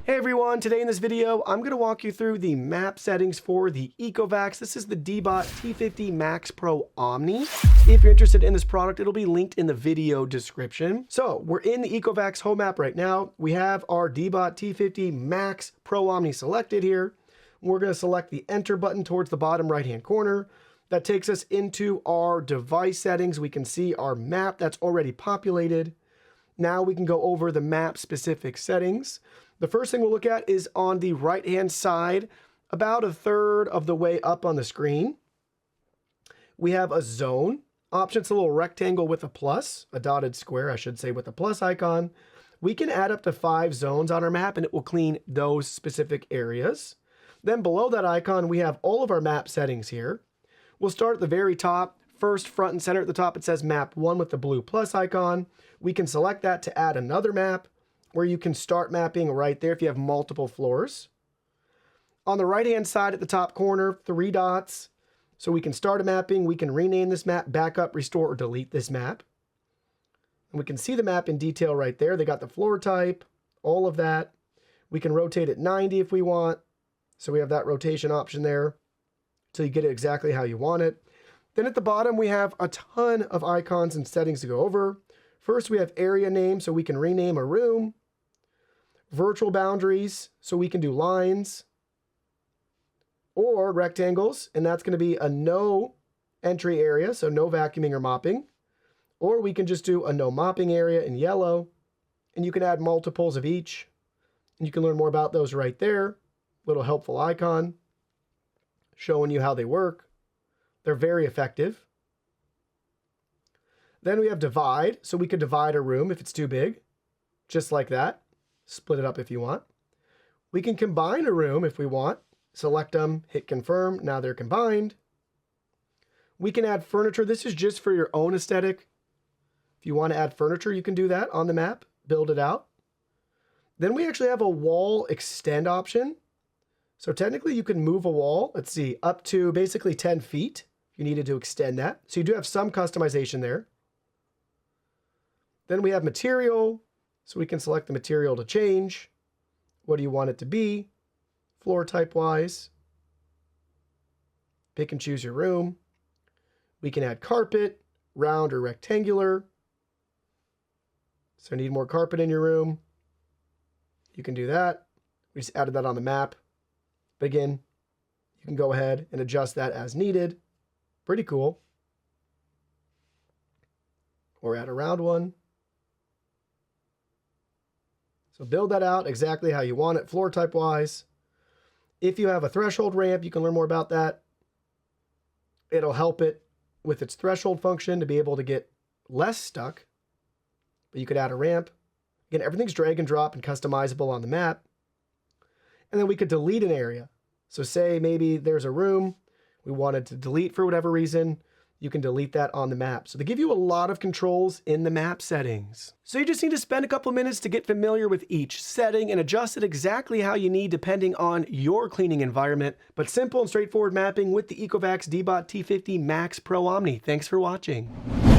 Hey everyone, today in this video, I'm going to walk you through the map settings for the Ecovacs. This is the Deebot T50 Max Pro Omni. If you're interested in this product, it'll be linked in the video description. So we're in the Ecovacs home app right now. We have our Deebot T50 Max Pro Omni selected here. We're going to select the enter button towards the bottom right-hand corner. That takes us into our device settings. We can see our map that's already populated. Now we can go over the map specific settings. The first thing we'll look at is on the right-hand side, about a third of the way up on the screen. We have a zone option. It's a little rectangle with a plus, a dotted square, I should say, with a plus icon. We can add up to 5 zones on our map and it will clean those specific areas. Then below that icon, we have all of our map settings here. We'll start at the very top. First, front and center at the top, it says map 1 with the blue plus icon. We can select that to add another map, where you can start mapping right there if you have multiple floors. On the right-hand side at the top corner, 3 dots. So we can start a mapping, we can rename this map, backup, restore, or delete this map. And we can see the map in detail right there. They got the floor type, all of that. We can rotate it 90 if we want. So we have that rotation option there. So you get it exactly how you want it. Then at the bottom, we have a ton of icons and settings to go over. First, we have area name, so we can rename a room. Virtual boundaries, so we can do lines or rectangles, and that's going to be a no entry area, so no vacuuming or mopping. Or we can just do a no mopping area in yellow, and you can add multiples of each. And you can learn more about those right there. Little helpful icon showing you how they work. They're very effective. Then we have divide, so we could divide a room if it's too big, just like that. Split it up if you want. We can combine a room if we want. Select them, hit confirm, now they're combined. We can add furniture. This is just for your own aesthetic. If you want to add furniture, you can do that on the map, build it out. Then we actually have a wall extend option. So technically you can move a wall, let's see, up to basically 10 feet. You needed to extend that. So you do have some customization there. Then we have material. So we can select the material to change. What do you want it to be? Floor type wise. Pick and choose your room. We can add carpet, round or rectangular. So need more carpet in your room. You can do that. We just added that on the map. But again, you can go ahead and adjust that as needed. Pretty cool. Or add a round one. So build that out exactly how you want it, floor type wise. If you have a threshold ramp, you can learn more about that. It'll help it with its threshold function to be able to get less stuck. But you could add a ramp. Again, everything's drag and drop and customizable on the map. And then we could delete an area. So say maybe there's a room we wanted to delete for whatever reason. You can delete that on the map. So they give you a lot of controls in the map settings. So you just need to spend a couple minutes to get familiar with each setting and adjust it exactly how you need depending on your cleaning environment. But simple and straightforward mapping with the Ecovacs Deebot T50 Max Pro Omni. Thanks for watching.